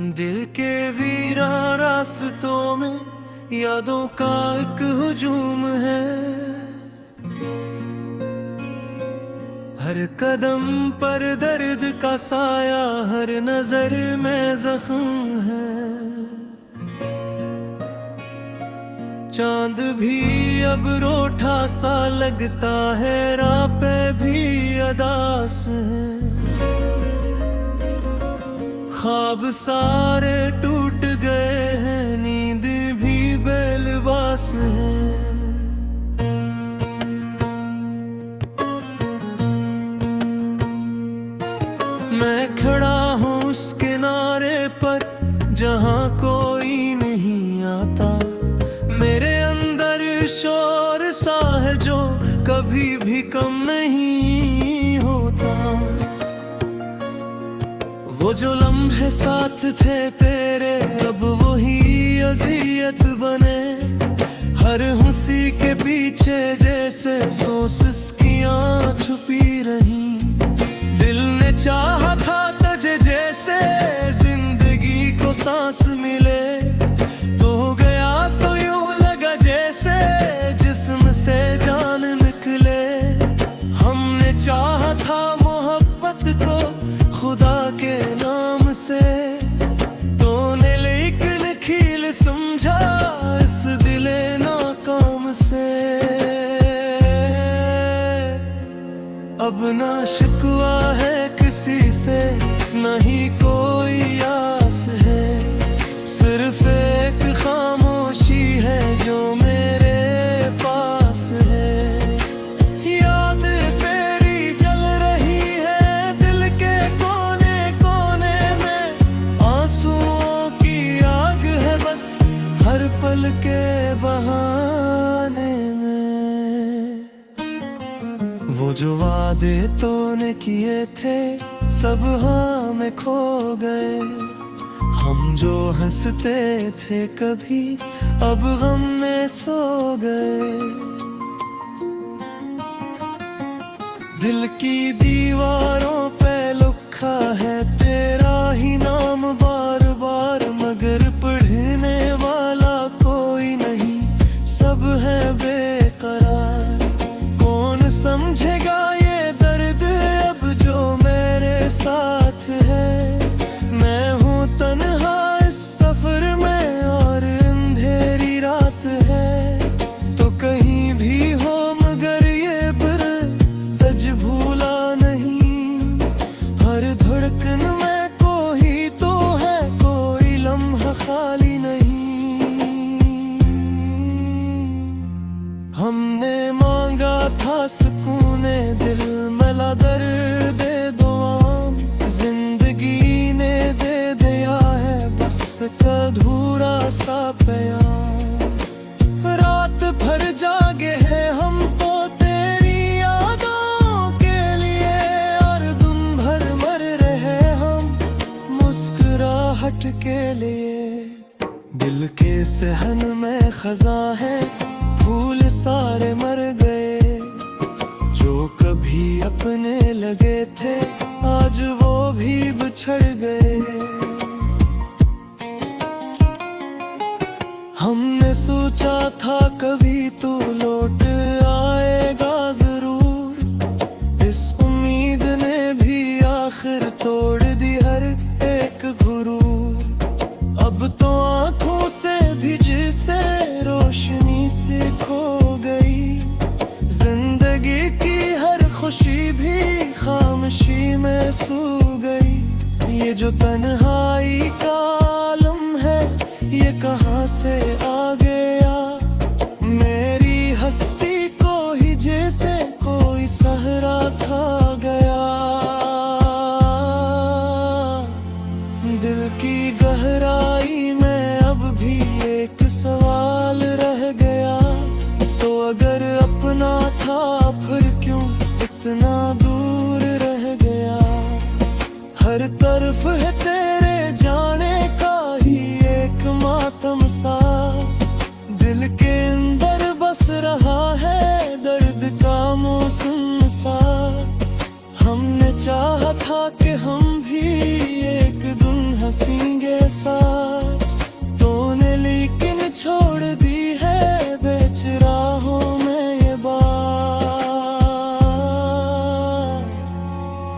दिल के वीरान रास्तों में यादों का एक हुजूम है। हर कदम पर दर्द का साया, हर नजर में जख्म है। चांद भी अब रूठा सा लगता है, राह पे भी अदास है। ख्वाब सारे टूट गए हैं, नींद भी बेलिबास है। मैं खड़ा हूँ उस किनारे पर जहाँ कोई नहीं आता। मेरे अंदर शोर सा है जो कभी भी कम नहीं होता। वो जो लम्हे साथ थे तेरे अब वही अज़ियत बने। हर हंसी के पीछे जैसे सौ सिसकियाँ छुपी रहीं। दिल ने चाहा था तुझे जैसे जिंदगी को सांस मिले, तो गया तो यूं लगा जैसे जिस्म से जान निकले। हमने चाहा था मोहब्बत को खुदा के नाम से, तूने लेकिन खील समझा इस दिले नाकाम से। अब ना शिकवा है किसी से, नहीं कोई आस है। सिर्फ एक खामोशी है जो मेरे पास है। याद तेरी जल रही है दिल के कोने कोने में। आंसुओं की आग है बस हर पल के बहाने में। वो जो वादे तूने किए थे सब हाँ में खो गए। हम जो हंसते थे कभी अब गम में सो गए। दिल की दीवारों पे लिखा है तेरा ही नाम बार बार, मगर पढ़ने वाला कोई नहीं, सब है बेकरार। कौन समझेगा ये दर्द अब जो मेरे साथ है। मैं हूँ तन्हा इस सफर में और अंधेरी रात है। तो कहीं भी हो मगर ये तज भूला नहीं। हर धड़कन में कोई तो है, कोई लम्हा खाली नहीं। हमने मांगा था सुकूने दिल मिला दर्द दुआम। जिंदगी ने दे दिया है बस अधूरा सा प्यार। रात भर जागे हैं हम तो तेरी यादों के लिए, और दिन भर मर रहे हम मुस्कुराहट के लिए। दिल के सहन में खजा है, फूल सारे मर गए। जो कभी अपने लगे थे आज वो भी बिछड़ गए। हमने सोचा था कभी तू लौट आएगा जरूर। इस उम्मीद ने भी आखिर तोड़ दी हर एक गुरूर। अब तो आंखों से भी जिसे रोशनी से खो गई। जिंदगी की हर खुशी भी खामोशी में सो गई। ये जो तन्हाई का आलम है ये कहाँ से आ गया। मेरी हस्ती को ही जैसे कोई सहरा खा गया। दिल की गहराई में अब भी एक सवाल रह गया। तो अगर अपना था फिर क्यों इतना दूर रह गया। हर तरफ है तेरे जाने का ही एक मातम सा। दिल के अंदर बस रहा है दर्द का मौसम सा। हमने चाहा था कि हम भी एक दिन हंसींगे साथ। तूने लेकिन छोड़ दी है बेच राहों में ये बात।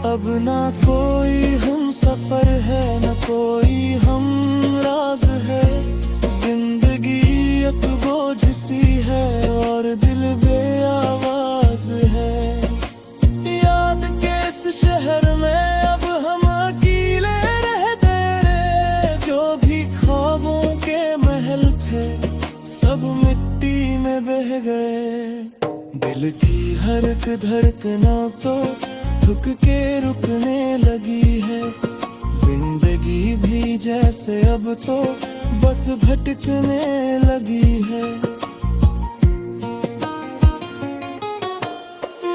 अब ना कोई हम सफर है, न कोई हम राज है। जिंदगी एक बोझ सी है और दिल बेआवाज है। याद के इस शहर में अब हम अकेले रहते रहे। जो भी ख्वाबों के महल थे सब मिट्टी में बह गए। दिल की हर एक धड़कनों तो थक के रुकने लगी है। जिंदगी भी जैसे अब तो बस भटकने लगी है।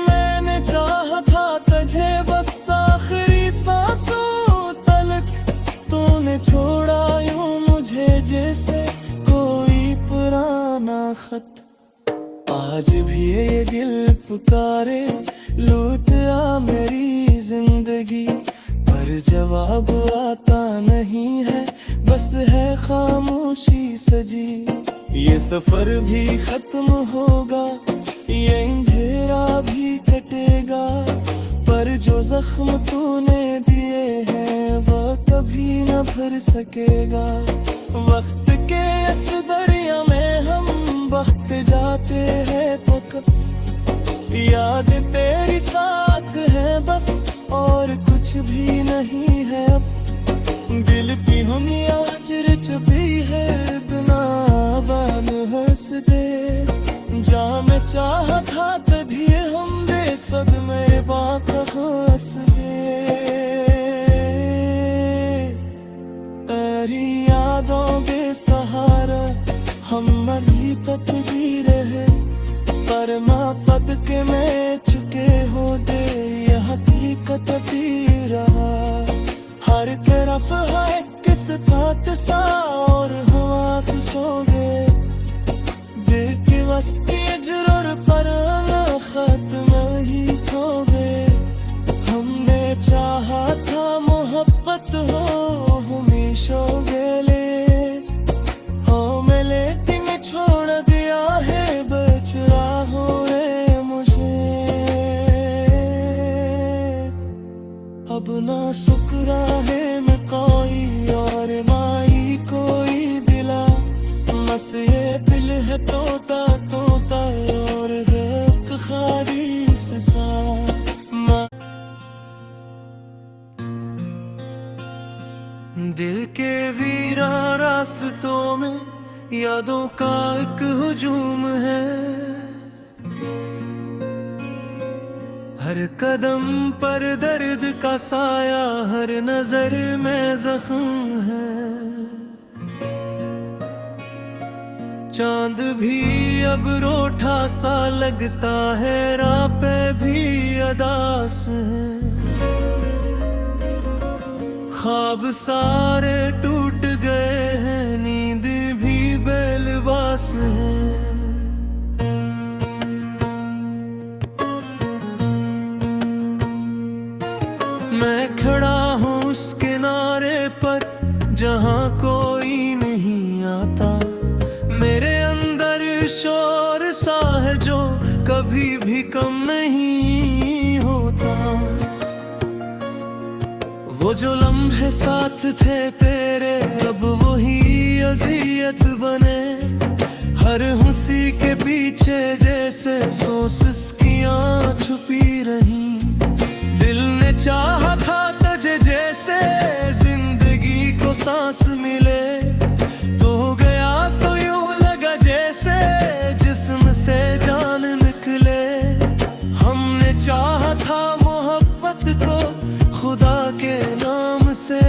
मैंने चाहा था तुझे बस आखिरी सांसों तलक। तूने छोड़ा यूं मुझे जैसे कोई पुराना खत। आज भी ये दिल पुकारे लूट आ मेरी जिंदगी। पर जवाब आता नहीं है, बस है खामोशी सजी। ये सफर भी खत्म होगा, ये अंधेरा भी कटेगा। पर जो जख्म तूने दिए हैं वो कभी न भर सकेगा। वक्त के इस दरिया में हम बहते जाते हैं तो कब याद तेरी साथ है बस, और कुछ भी नहीं है अब। दिल की हम आज रचती है बिना बान हंस दे। जहाँ मैं चाहा था तभी हम बेसदमे बाका हंस गए। तेरी यादों बेसहारा हम अभी तक जी रहे। पर माँ पद के में चुके हो दे यह हकीकत भी रहा। हर तरफ है किस बात सा और हवा सो गए। दिल की बस की जरूर पर खत्म ही खो गए। हमने चाहा था मोहब्बत हो हमेशा गेले हो मिले। तुम छोड़ दिया है बच राहों में मुझे। अब ना शुक्रा है मैं कोई और माई कोई दिला। बस ये दिल है तोता तोता और है एक खारिश सा। दिल के वीरा रास्तों में यादों का एक हुजूम है। हर कदम पर दर्द का साया, हर नजर में जख्म है। चांद भी अब रोठा सा लगता है, राह पे भी अदास है। ख्वाब सारे टूट गए हैं, नींद भी बेलिबास है। मैं खड़ा हूँ उस किनारे पर जहाँ कोई नहीं आता। मेरे अंदर शोर सा है जो कभी भी कम नहीं होता। वो जो लम्हे साथ थे तेरे अब वही अज़ियत बने। हर हंसी के पीछे जैसे सौ सिसकियाँ छुपी रही। दिल ने चाहा था तुझे जैसे जिंदगी को सांस मिले। तो गया तो यूं लगा जैसे जिस्म से जान निकले। हमने चाहा था मोहब्बत को खुदा के नाम से।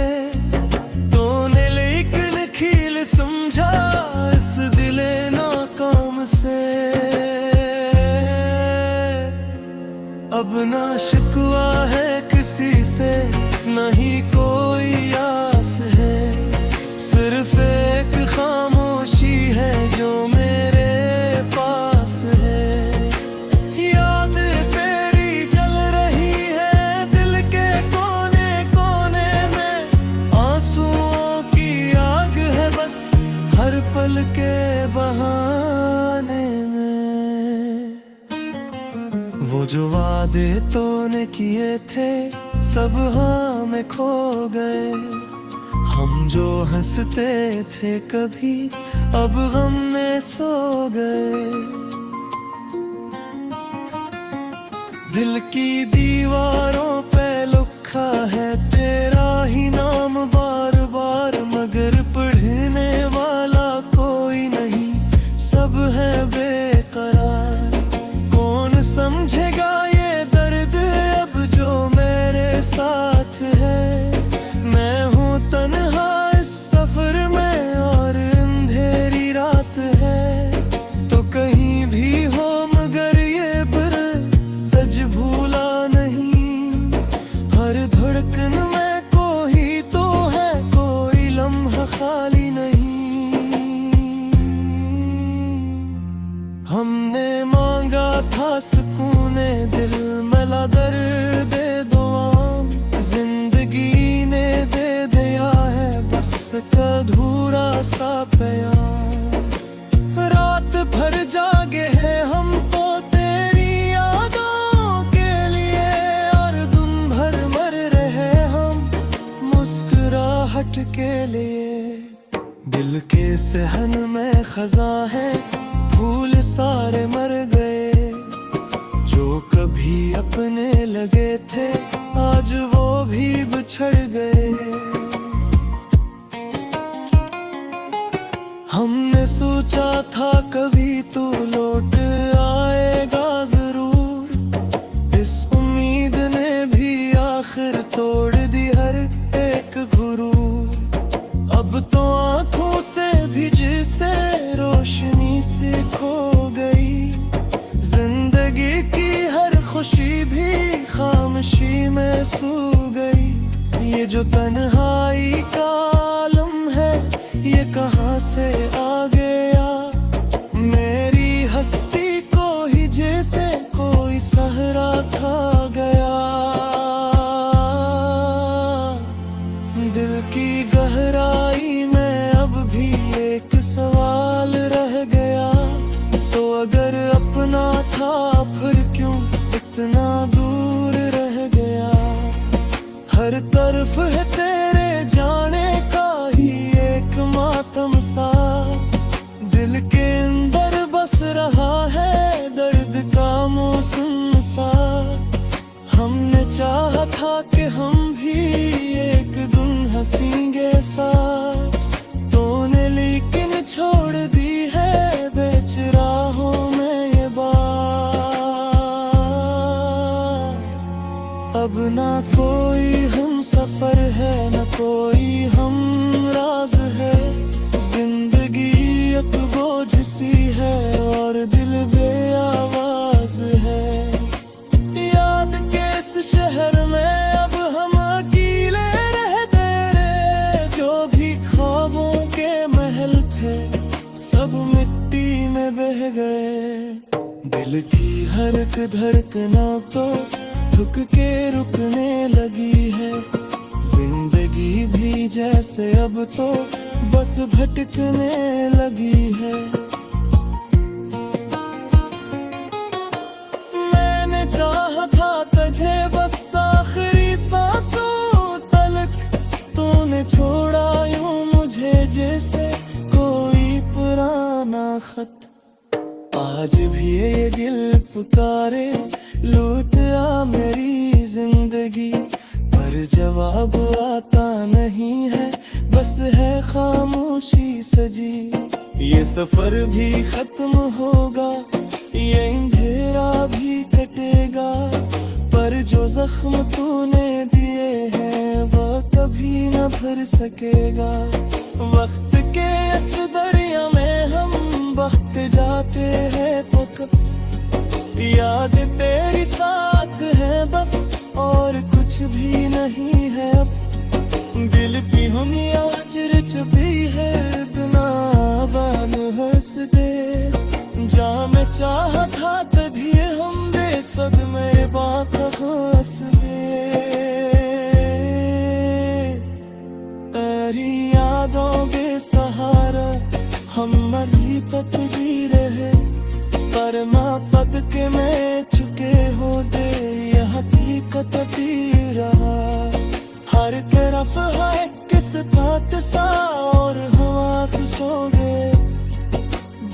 तूने लेकिन खील समझा इस दिले नाकाम से। अब ना शिकवा है किसी से, नहीं कोई आस है। वादे तूने किए थे सब हाँ में खो गए। हम जो हंसते थे कभी अब गम में सो गए। दिल की दीवारों पे लिखा है तेरा ही नाम बार बार, मगर पढ़ने वाला कोई नहीं, सब है बेकरार। कौन समझेगा ये दर्द अब जो मेरे साथ है। मैं हूँ तन्हा इस सफर में और अंधेरी रात है। तो कहीं भी हो मगर ये बरज भूला नहीं। हर धड़कन में कोई तो है, कोई लम्हा खाली नहीं। हमने मांगा था सुकूने दिल मिला दर्द दुआम। जिंदगी ने दे दिया है बस अधूरा सा प्यार। रात भर जागे हैं हम तो तेरी यादों के लिए, और दिन भर मर रहे हम मुस्कुराहट के लिए। दिल के सहन में खजा है फूल सारे मर गए। जो कभी अपने लगे थे आज वो भी बिछड़ गए। हमने सोचा था कभी तू लौट आएगा जरूर। इस उम्मीद ने भी आखिर तोड़ दी हर एक गुरूर। अब तो आंखों से भी जिसे रोशनी से खो गई। जिंदगी की हर खुशी भी खामोशी में सो गई। ये जो तन्हाई का आलम है ये कहाँ से आ गया। मेरी हस्ती को ही जैसे कोई सहरा खा गया। दिल की गहराई में अब भी एक सवाल रह गया। तो अगर अपना था फिर क्यों इतना दूर रह गया। हर तरफ है तेरे जाने का ही एक मातम सा। दिल के अंदर बस रहा है दर्द का मौसम सा। हमने चाहा था कि हम भी एक दिन हंसेंगे साथ। तूने लेकिन छोड़ दी है बेच राहों में ये बात। अब ना कोई हम सफर है न कोई हम राज है। जिंदगी अब बोझ सी है और दिल बेआवाज है। याद के इस शहर में अब हम अकेले रहते रहे। जो भी ख्वाबों के महल थे सब मिट्टी में बह गए। दिल की हर एक धड़कनों को थक के रुकने लगी है। जिंदगी भी जैसे अब तो बस भटकने लगी है। मैंने चाहा था तुझे बस आखिरी सांसों तलक। तूने छोड़ा यूं मुझे जैसे कोई पुराना खत। आज भी ये दिल पुकारे लूट आ मेरी जिंदगी। पर जवाब आता नहीं है बस है खामोशी सजी। ये सफर भी खत्म होगा ये अंधेरा भी कटेगा। पर जो जख्म तूने दिए हैं वो कभी न भर सकेगा। वक्त के इस दरिया में हम बहते जाते हैं तो कब याद तेरी साथ है बस और कुछ भी नहीं है अब। दिल की हम आज रचती है बिना बान हंस दे। जा मैं चाहा था तभी हम सदमे बात हंस दे। तेरी यादों के सहारा हम मरी तक जी रहे। पर माँ पद के में चुके हो दे साफ है किस बात सा और हवा खसोगे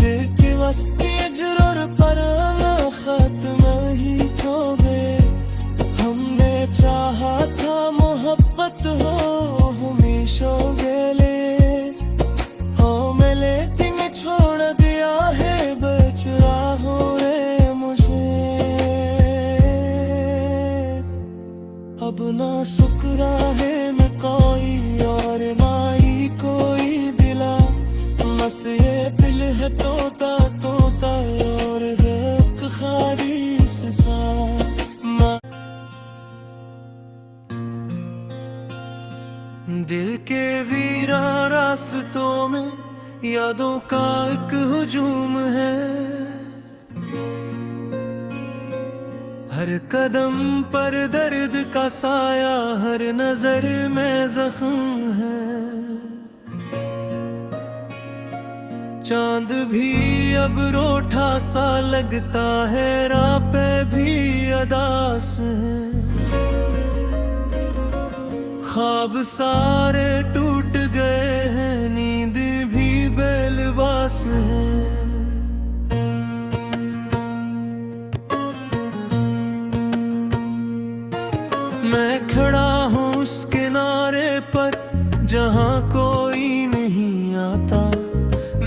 दिल की वस्ती जरूर पर खत्म ही खोगे हमने चाहा था मोहब्बत हो हमेशा गेले हो मैं लेकिन छोड़ दिया है बचरा हो रे मुझे अब ना सुकरा है मैं कोई और माई कोई दिला बस ये दिल है तोता तोता और है खारिश सा दिल के वीरा रास्तों में यादों का एक हुजूम है हर कदम पर दर्द का साया हर नजर में जख्म है चांद भी अब रूठा सा लगता है राह पे भी अदास है ख्वाब सारे टूट गए हैं नींद भी बेलिबास है मैं खड़ा हूँ उस किनारे पर जहाँ कोई नहीं आता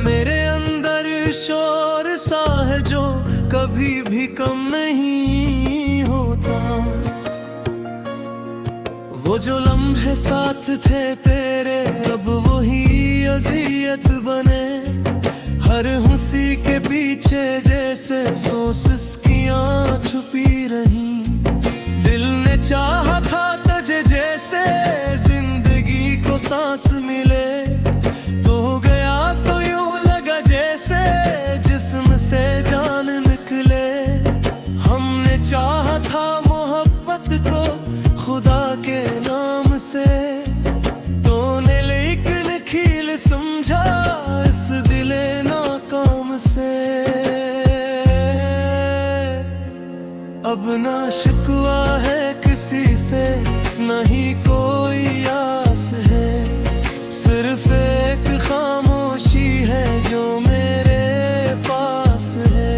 मेरे अंदर शोर सा है जो कभी भी कम नहीं होता वो जो लम्हे साथ थे तेरे अब वही अज़ियत बने हर हंसी के पीछे जैसे सौ सिसकियाँ छुपी रही दिल ने चाहा था तुझे जैसे जिंदगी को सांस मिले तो गया तो यूं लगा जैसे जिस्म से जान निकले हमने चाहा था मोहब्बत को खुदा के नाम से तूने लेकिन खील समझा इस दिले नाकाम से अब ना शिकवा है किसी से नहीं कोई आस है सिर्फ एक खामोशी है जो मेरे पास है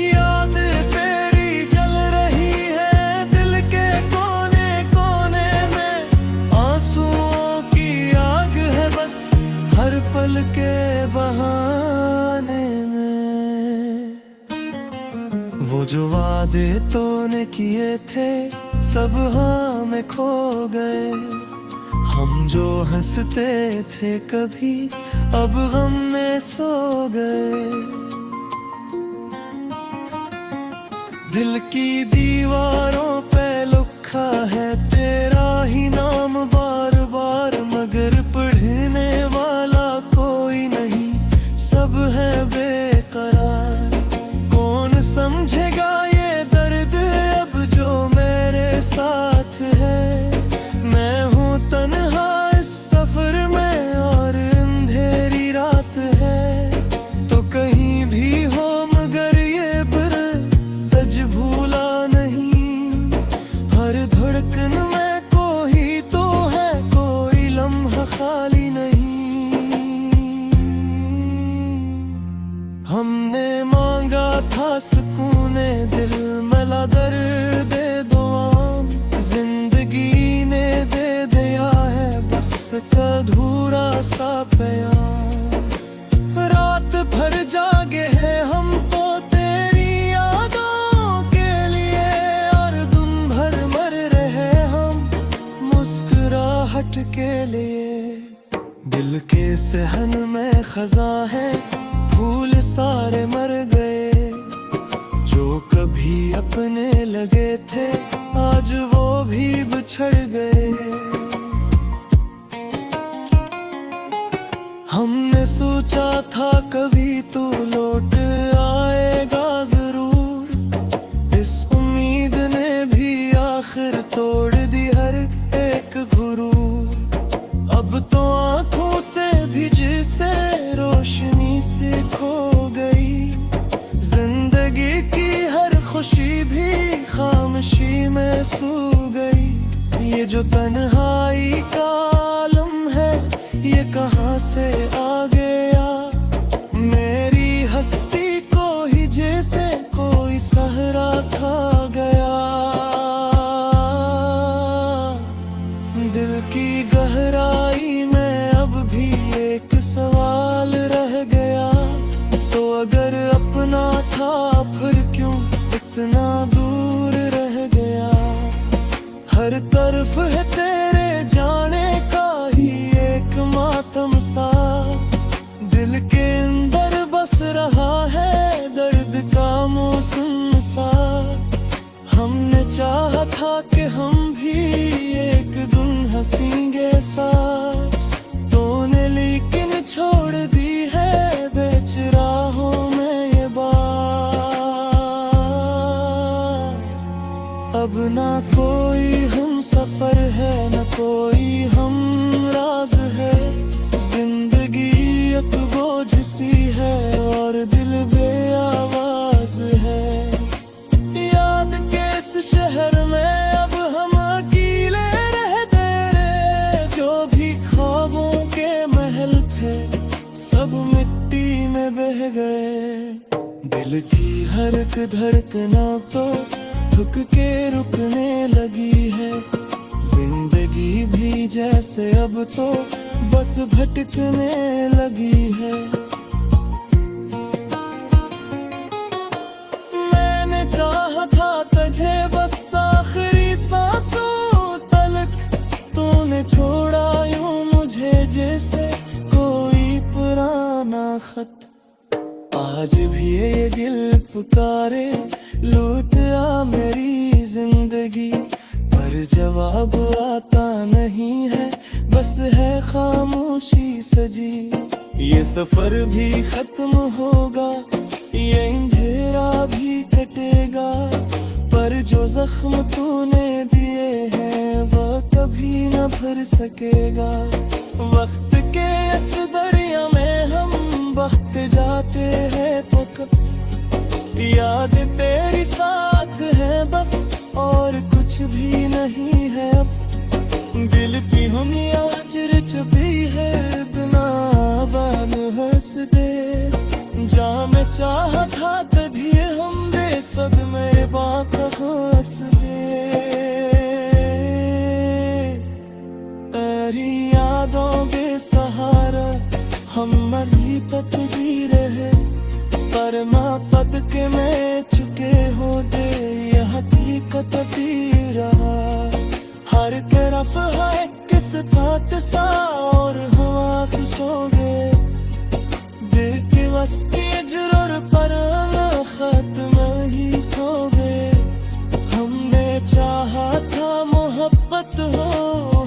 याद तेरी जल रही है दिल के कोने कोने में आंसुओं की आग है बस हर पल के बहाने में वो जो वादे तूने किए थे सब हाँ में खो गए हम जो हंसते थे कभी अब गम में सो गए दिल की दीवारों पे लिखा है तेरा ही नाम बार बार मगर पढ़ने वाला कोई नहीं सब है बेकरार कौन समझेगा ये दर्द अब जो मेरे साथ है मैं हूँ तन्हा इस सफर में और अंधेरी रात है तो कहीं भी हो मगर ये तज भूला नहीं हर धड़कन में कोई तो है कोई लम्हा खाली नहीं हमने मांगा था सुकूने दिल मिला दर्द दुआम जिंदगी ने दे दिया है बस अधूरा सा प्यार रात भर जागे हैं हम तो तेरी यादों के लिए और दिन भर मर रहे हम मुस्कुराहट के लिए दिल के सहन में खजा है फूल सारे मर गए जो कभी अपने लगे थे आज वो भी बिछड़ गए हमने सोचा था कभी तू लौट आएगा जरूर इस उम्मीद ने भी आखिर तोड़ दी हर एक गुरूर अब तो आंखों से भी जिसे रोशनी से खो गई जिंदगी की हर खुशी भी खामोशी में सो गई ये जो तन्हाई ये कहाँ से आ गया, मेरी हस्ती को ही जैसे कोई सहरा खा गया। दिल की गहराई में अब भी एक सवाल रह गया, तो अगर अपना था फिर क्यों इतना दूर रह गया। हर तरफ है तेरे जाने का ही एक मातम सा, दिल के अंदर बस रहा है दर्द का मौसम सा। हमने चाहा था कि हम भी एक दिन हंसेंगे साथ, तूने लेकिन छोड़ दी है बेच राहों में ये बात। अब ना कोई हम सफर है, न कोई हम राज है, जिंदगी अब बोझ सी है और दिल बेआवाज है। याद के इस शहर में अब हम अकेले रहते रहे, जो भी ख्वाबों के महल थे सब मिट्टी में बह गए। दिल की हर एक धड़कना तो थक के रुकने लगी है, जिंदगी भी जैसे अब तो बस भटकने लगी है। मैंने चाहा था तुझे बस आखिरी सांसों तलक, तूने छोड़ा यूं मुझे जैसे कोई पुराना खत। आज भी ये दिल पुकारे लूट आ मेरी जिंदगी, पर जवाब आता नहीं है, बस है खामोशी सजी। ये सफर भी खत्म होगा, ये अंधेरा भी कटेगा, पर जो जख्म तूने दिए हैं वो कभी न भर सकेगा। वक्त के इस दरिया में हम बहते जाते हैं तो कब याद तेरी साथ है बस, और कुछ भी नहीं है अब। दिल की दुनिया चिरच भी है बिना बान हंस दे, जहाँ मैं चाहा था तभी हमने सदमे बाका हंस दे। तेरी यादों बेसहारा हम मरी तक जी रहे, पर माँ पद के में चुके हो दे यह हकीकत भी रहा। हर तरफ है किस बात सा और हवा खुशोगे, दिल की वस्ती जरूर पर खत्म ही खोगे। हमने चाहा था मोहब्बत हो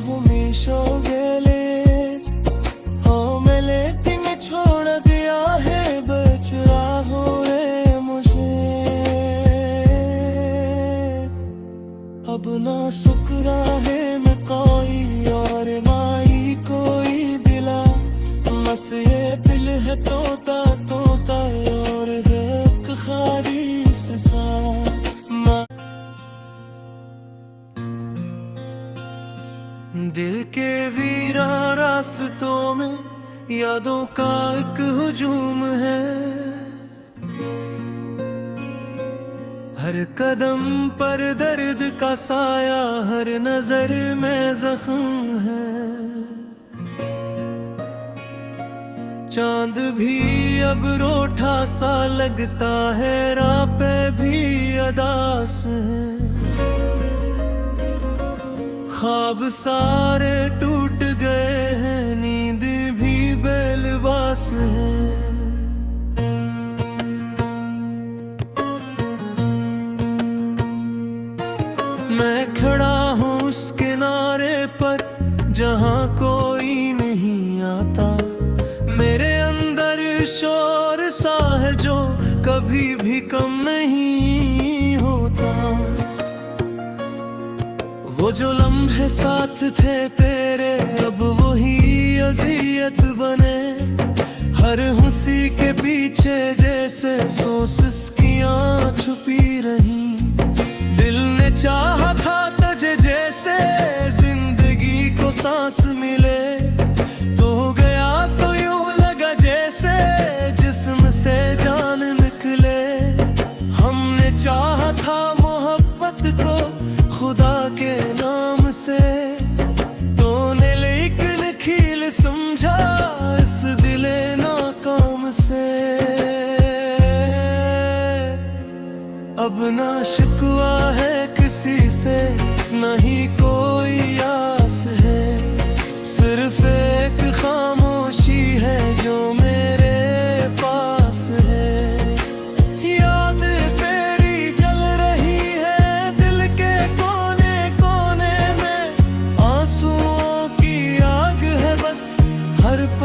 हमेशा गेले, हो मिले लेकिन छोड़ दिया है बचरा हो रे मुझे। अब ना सुकरा है मैं कोई और माई कोई दिला, बस ये दिल है तोता तोता और है एक खारिश सा। दिल के वीरा रास्तों में यादों का एक हुजूम है, हर कदम पर दर्द का साया, हर नजर में जख्म है। चांद भी अब रूठा सा लगता है, राह पे भी अदास है। ख्वाब सारे टूट गए हैं, नींद भी बेलिबास है। मैं खड़ा हूँ उस किनारे पर जहाँ कोई नहीं आता, मेरे अंदर शोर सा है जो कभी भी कम नहीं होता। वो जो लम्हे साथ थे तेरे अब वही अज़ियत बने, हर हंसी के पीछे जैसे सौ सिसकियाँ छुपी रही। दिल ने चाहा था तुझे जैसे जिंदगी को सांस मिले, तो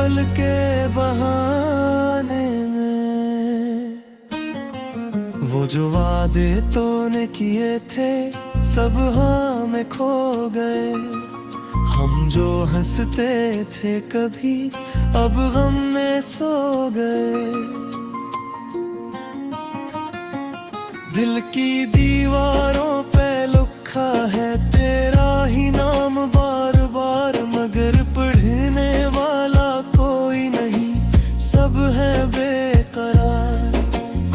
पल के बहाने में। वो जो वादे तूने किए थे सब हाँ में खो गए। हम जो हंसते थे कभी अब गम में सो गए। दिल की दीवारों पे लिखा है तेरा ही नाम बार बार, मगर पढ़ने वाला कोई नहीं, सब है बेकरार।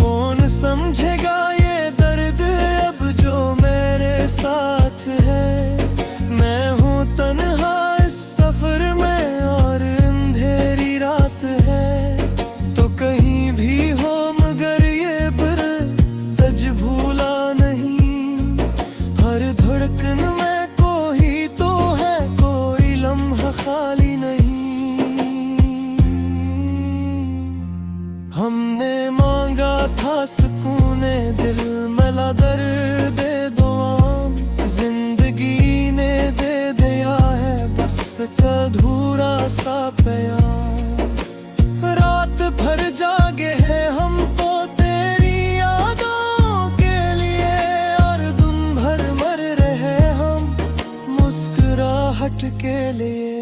कौन समझेगा ये दर्द अब जो मेरे साथ है। मैं हूँ तन्हा इस सफर में और अंधेरी रात है। तो कहीं भी हो मगर ये बरतज भूला नहीं। हर धड़कन में कोई तो है, कोई लम्हा खाली नहीं। हमने मांगा था सुकूने दिल मिला दर्द दुआम। जिंदगी ने दे दिया है बस अधूरा सा प्यार। रात भर जागे हैं हम तो तेरी यादों के लिए, और दिन भर मर रहे हम मुस्कुराहट के लिए।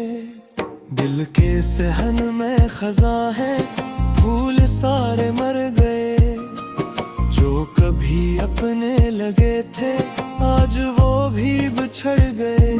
दिल के सहन में खजा है फूल सारे मर गए। जो कभी अपने लगे थे आज वो भी बिछड़ गए।